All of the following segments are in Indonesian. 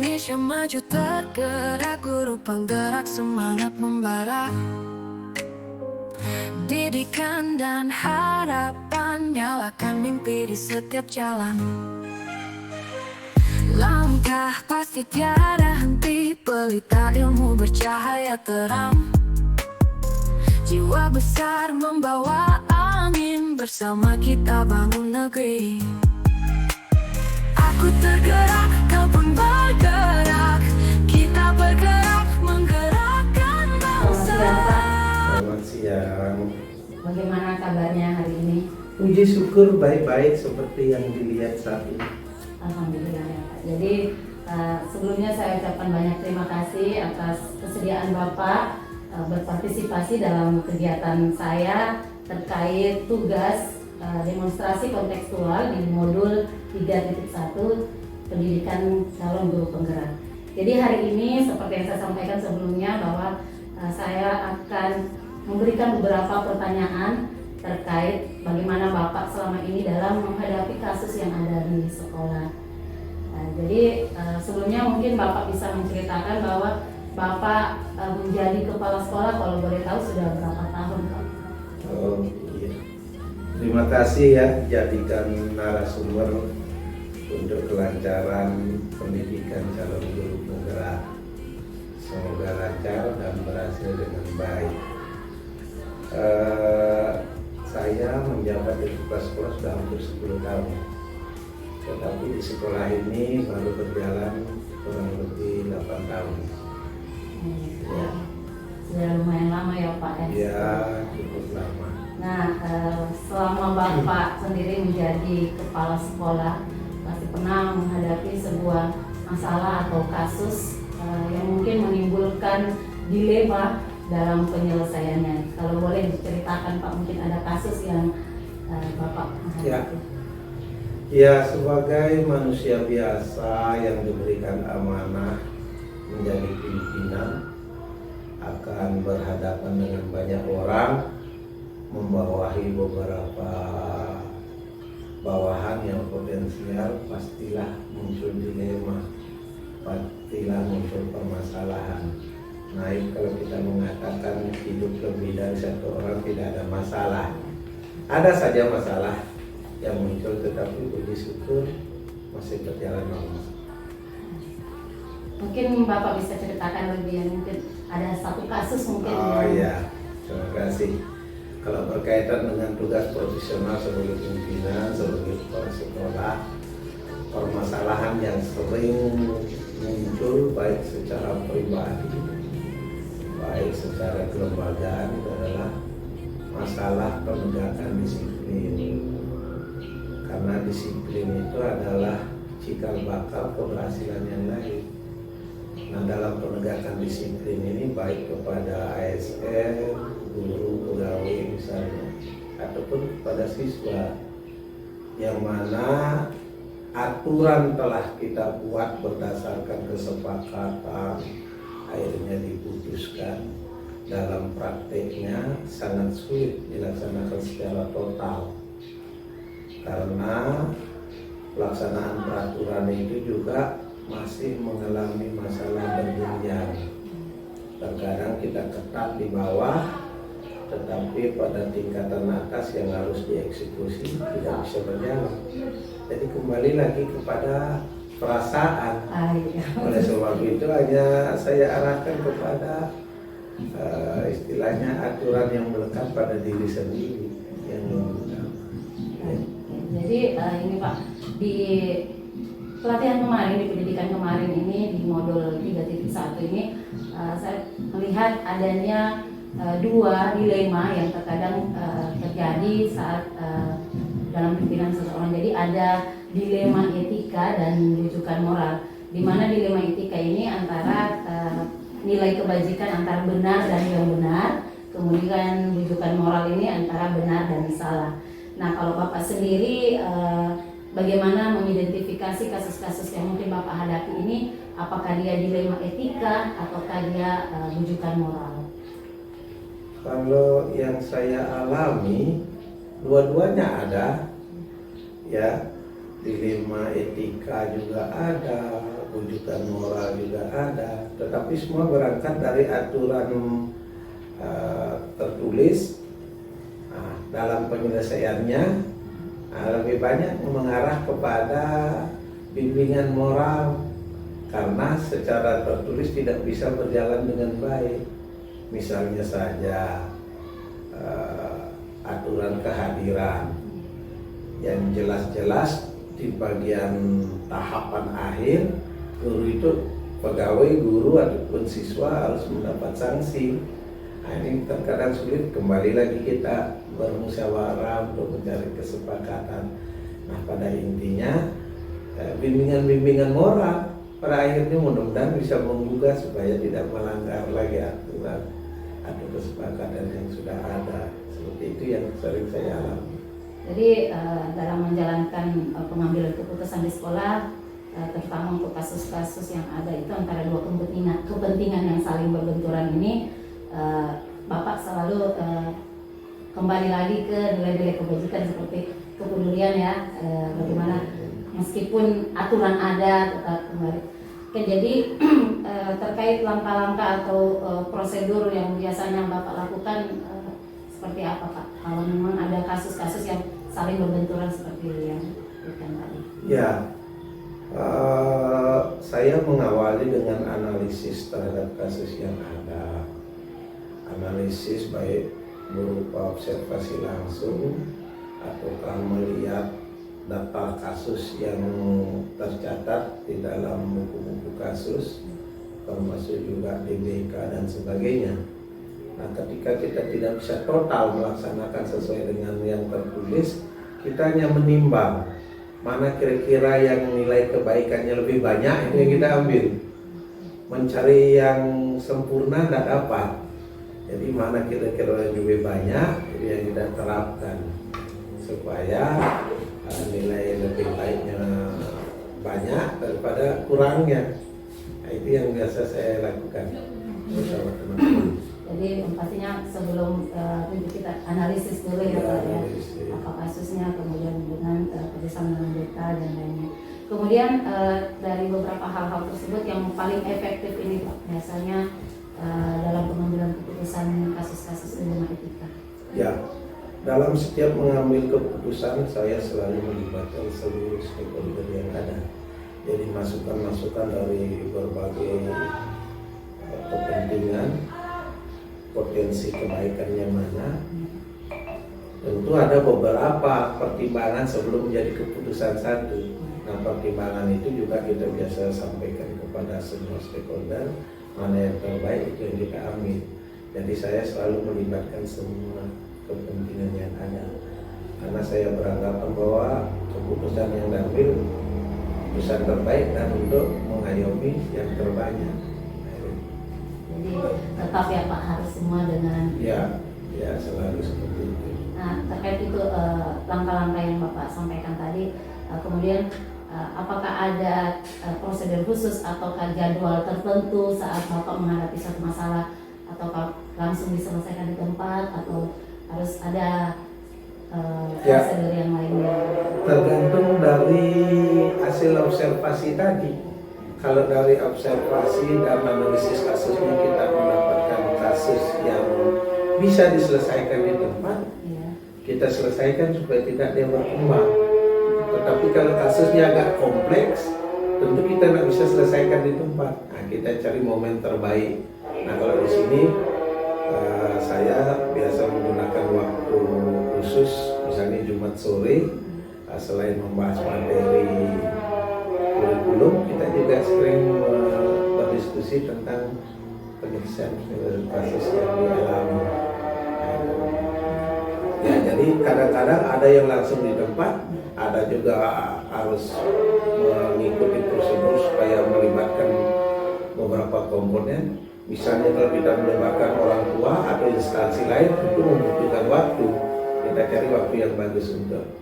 Indonesia maju tergerak, guru penggerak semangat membara. Didikan dan harapan, nyalakan mimpi di setiap jalan. Langkah pasti tiada henti, pelita ilmu bercahaya terang. Jiwa besar membawa angin, bersama kita bangun negeri. Aku tergerak, kau pun bergerak, kita bergerak menggerakkan bangsa. Selamat siang. Bagaimana kabarnya hari ini? Puji syukur baik-baik seperti yang dilihat saat ini. Alhamdulillah ya Pak. Jadi sebelumnya saya ucapkan banyak terima kasih atas kesediaan Bapak berpartisipasi dalam kegiatan saya terkait tugas demonstrasi kontekstual di modul 3.1 pendidikan calon guru penggerak. Jadi hari ini seperti yang saya sampaikan sebelumnya bahwa saya akan memberikan beberapa pertanyaan terkait bagaimana Bapak selama ini dalam menghadapi kasus yang ada di sekolah. Jadi sebelumnya mungkin Bapak bisa menceritakan bahwa Bapak menjadi kepala sekolah kalau boleh tahu sudah berapa tahun Pak? Oh iya. Terima kasih ya jadikan narasumber untuk kelancaran pendidikan calon guru penggerak. Semoga lancar dan berhasil dengan baik. Saya menjabat di kepala sekolah sudah hampir 10 tahun. Tetapi di sekolah ini baru berjalan kurang lebih 8 tahun. Ya. Sudah lumayan lama ya Pak ya? Ya, cukup lama. Nah, selama Bapak sendiri menjadi kepala sekolah, pasti pernah menghadapi sebuah masalah atau kasus yang mungkin menimbulkan dilema dalam penyelesaiannya. Kalau boleh diceritakan Pak, mungkin ada kasus yang Bapak menghadapi. Ya, sebagai manusia biasa yang diberikan amanah menjadi pimpinan, akan berhadapan dengan banyak orang, membawahi beberapa bawahan yang potensial, pastilah muncul dilema, pastilah muncul permasalahan. Naik kalau kita mengatakan hidup lebih dari satu orang tidak ada masalah. Ada saja masalah yang muncul, tetapi puji syukur masih berjalan normal. Mungkin Bapak bisa ceritakan lebih, yang mungkin ada satu kasus mungkin. Oh iya, terima kasih. Kalau berkaitan dengan tugas profesional sebagai pimpinan, sebagai kepala sekolah, permasalahan yang sering muncul baik secara pribadi, baik secara kelembagaan adalah masalah penegakan disiplin. Karena disiplin itu adalah cikal bakal keberhasilan yang lain. Nah, dalam penegakan disiplin ini baik kepada ASN, guru, pegawai misalnya, ataupun kepada siswa, yang mana aturan telah kita buat berdasarkan kesepakatan, akhirnya diputuskan, dalam prakteknya sangat sulit dilaksanakan secara total. Karena pelaksanaan peraturan itu juga masih mengalami masalah berjenjang. Terkadang kita ketat di bawah, tetapi pada tingkatan atas yang harus dieksekusi tidak bisa berjalan. Jadi kembali lagi kepada perasaan. Oleh sebab itu hanya saya arahkan kepada istilahnya aturan yang melekat pada diri sendiri yang menentukan. Jadi ini Pak, di pelatihan kemarin, di pendidikan kemarin ini, di modul 3.1 ini, saya melihat adanya dua dilema yang terkadang terjadi saat dalam pimpinan seseorang. Jadi ada dilema etika dan rujukan moral, di mana dilema etika ini antara nilai kebajikan antara benar dan yang benar, kemudian rujukan moral ini antara benar dan salah. Nah, kalau Bapak sendiri bagaimana mengidentifikasi kasus-kasus yang mungkin Bapak hadapi ini, apakah dia dilema etika ataukah dia rujukan moral? Kalau yang saya alami, dua-duanya ada, ya, dilema etika juga ada, wujudan moral juga ada, tetapi semua berangkat dari aturan tertulis. Dalam penyelesaiannya lebih banyak mengarah kepada bimbingan moral, karena secara tertulis tidak bisa berjalan dengan baik. Misalnya saja aturan kehadiran yang jelas-jelas di bagian tahapan akhir, guru itu, pegawai guru ataupun siswa harus mendapat sanksi. Nah, ini terkadang sulit, kembali lagi kita bermusyawarah untuk mencari kesepakatan. Nah, pada intinya bimbingan-bimbingan moral pada akhirnya mudah-mudahan bisa menggugah supaya tidak melanggar lagi aturan atau kesepakatan yang sudah ada. Seperti itu yang sering saya alami. Jadi dalam menjalankan pengambilan keputusan di sekolah, terutama untuk kasus-kasus yang ada itu antara dua kepentingan yang saling berbenturan ini, Bapak selalu kembali lagi ke nilai-nilai kebajikan seperti kepedulian ya, bagaimana meskipun aturan ada tetap kembali. Oke, jadi terkait langkah-langkah atau prosedur yang biasanya Bapak lakukan seperti apa Pak? Kalau memang ada kasus-kasus yang saling berbenturan seperti yang bukan tadi. Ya, saya mengawali dengan analisis terhadap kasus yang ada. Analisis baik berupa observasi langsung ataukah melihat data kasus yang tercatat di dalam buku-buku kasus, termasuk juga DBK dan sebagainya. Nah, ketika kita tidak bisa total melaksanakan sesuai dengan yang tertulis, kita hanya menimbang mana kira-kira yang nilai kebaikannya lebih banyak, itu yang kita ambil. Mencari yang sempurna tidak dapat. Jadi mana kira-kira yang lebih banyak, itu yang kita terapkan supaya nilai lebih baiknya banyak daripada kurangnya. Nah, itu yang biasa saya lakukan bersama teman-teman. Jadi pastinya sebelum kita analisis dulu ya Pak ya, apa kasusnya, kemudian dengan kerjasama dengan data dan lainnya. Kemudian dari beberapa hal-hal tersebut yang paling efektif ini Pak biasanya dalam pengambilan keputusan kasus-kasus ilmu etika. Ya, dalam setiap mengambil keputusan saya selalu melibatkan seluruh stakeholder yang ada. Jadi masukan-masukan dari berbagai kepentingan, potensi kebaikannya mana. Tentu ada beberapa pertimbangan sebelum menjadi keputusan satu. Nah, pertimbangan itu juga kita biasa sampaikan kepada semua stakeholder, mana yang terbaik itu yang kita ambil. Jadi saya selalu melibatkan semua kepentingan yang ada, karena saya beranggapan bahwa keputusan yang diambil keputusan terbaik dan untuk mengayomi yang terbanyak. Jadi tetap ya Pak harus semua dengan Ya selalu seperti itu. Nah, terkait itu langkah-langkah yang Bapak sampaikan tadi, kemudian apakah ada prosedur khusus ataukah jadwal tertentu saat Bapak menghadapi satu masalah, ataukah langsung diselesaikan di tempat atau harus ada prosedur yang lainnya? Tergantung dari hasil observasi tadi. Kalau dari observasi dan analisis kasusnya kita mendapatkan kasus yang bisa diselesaikan di tempat, kita selesaikan supaya tidak dia berkembang. Tetapi kalau kasusnya agak kompleks, tentu kita tidak bisa selesaikan di tempat. Nah, kita cari momen terbaik. Nah, kalau di sini saya biasa menggunakan waktu khusus, misalnya Jumat sore, selain membahas materi kurikulum, kita juga sering berdiskusi tentang penyelesaian kasus yang dialami. Ya, jadi kadang-kadang ada yang langsung di tempat, ada juga harus mengikuti prosedur supaya melibatkan beberapa komponen. Misalnya kalau kita melibatkan orang tua atau instansi lain, itu membutuhkan waktu. Kita cari waktu yang bagus untuk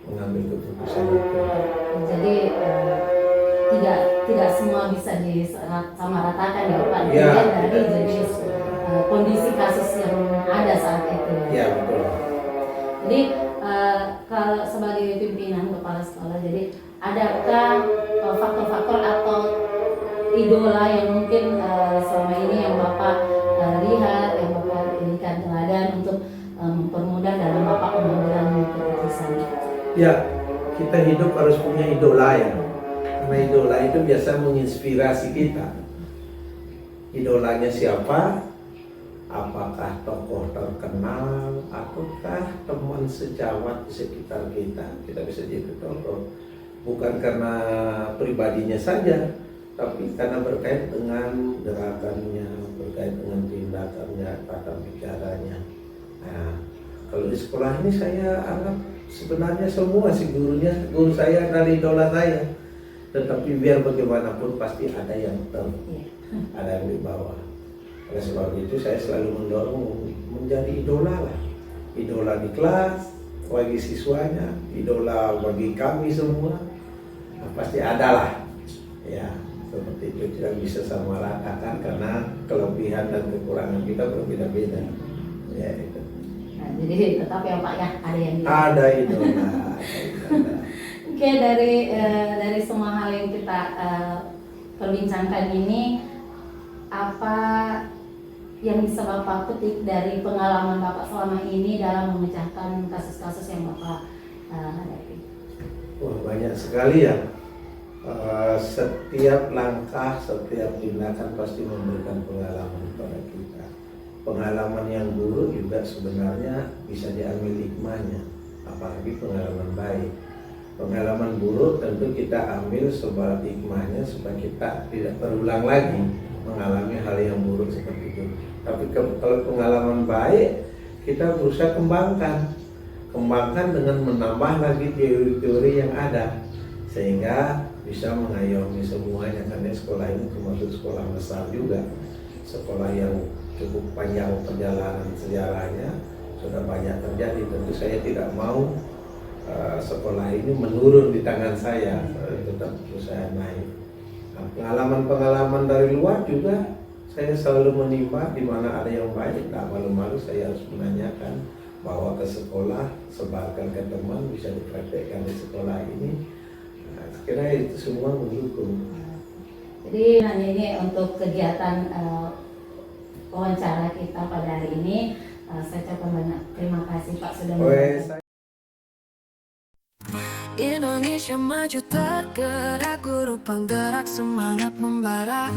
mengambil keputusan itu. Jadi tidak semua bisa disamaratakan ya Pak, Ya, dari jenis kondisi kasus yang ada saat itu. Ya, betul. Jadi kalau sebagai pimpinan kepala sekolah, jadi adakah faktor-faktor atau idola yang mungkin selama ini yang Bapak lihat, yang Bapak jadikan teladan untuk mempermudah dalam Bapak pengambilan keputusan? Ya, kita hidup harus punya idola ya. Karena idola itu biasa menginspirasi kita. Idolanya siapa? Apakah tokoh terkenal ataukah teman sejawat di sekitar kita? Kita bisa jadi tokoh. Bukan karena pribadinya saja, tapi karena berkait dengan gerakannya, berkait dengan tindakannya, tata bicaranya. Nah, kalau di sekolah ini saya anggap sebenarnya semua si guru saya adalah idola saya. Tetapi biar bagaimanapun pasti ada yang ada yang di bawah. Oleh sebab itu saya selalu mendorong menjadi idola lah. Idola di kelas, bagi siswanya, idola bagi kami semua. Nah, pasti ada lah. Ya, seperti itu tidak bisa sama ratakan karena kelebihan dan kekurangan kita berbeda-beda. Ya, itu. Nah, jadi tetap ya Pak ya, ada yang ada idola. Oke, dari semua hal yang kita perbincangkan ini, apa yang bisa Bapak petik dari pengalaman Bapak selama ini dalam memecahkan kasus-kasus yang Bapak hadapi? Wah, banyak sekali ya. Setiap langkah, setiap tindakan pasti memberikan pengalaman kepada kita. Pengalaman yang buruk juga sebenarnya bisa diambil hikmahnya, apalagi pengalaman baik. Pengalaman buruk tentu kita ambil sebagai hikmahnya supaya kita tidak terulang lagi mengalami hal yang buruk seperti itu. Tapi kalau pengalaman baik, kita berusaha kembangkan dengan menambah lagi teori-teori yang ada sehingga bisa mengayomi semuanya. Karena sekolah ini termasuk sekolah besar juga, sekolah yang cukup panjang perjalanan sejarahnya, sudah banyak terjadi. Tentu saya tidak mau sekolah ini menurun di tangan saya, tetap berusaha naik. Nah, pengalaman-pengalaman dari luar juga saya selalu menimba di mana ada yang baik. Tak malu-malu saya harus menanyakan, bawa ke sekolah, sebarkan ke teman, bisa dipraktekkan di sekolah ini. Nah, kira itu semua mendukung. Jadi ini untuk kegiatan wawancara kita pada hari ini, saya ucapkan banyak terima kasih Pak sudah menonton. Indonesia maju tergerak, guru penggerak semangat membara.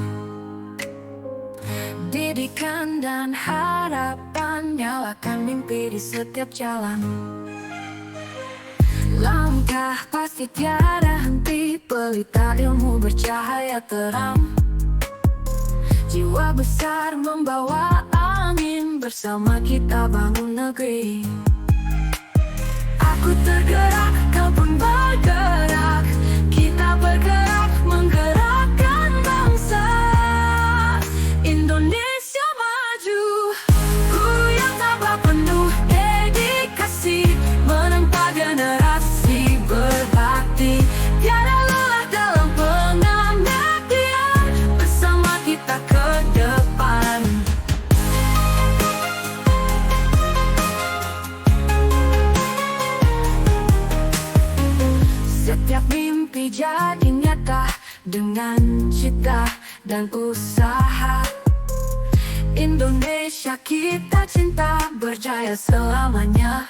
Didikan dan harapan, nyalakan mimpi di setiap jalan. Langkah pasti tiada henti, pelita ilmu bercahaya terang. Jiwa besar membawa angin, bersama kita bangun negeri. Aku tergerak, kau pun bergerak. Kita bergerak menggerakkan bangsa. Indonesia maju, guru yang tabah penuh dedikasi, menempa generasi berbakti. Tiada lelah dalam pengabdian, bersama kita ke depan. Setiap mimpi jadi nyata dengan cita dan usaha. Indonesia kita cinta, berjaya selamanya.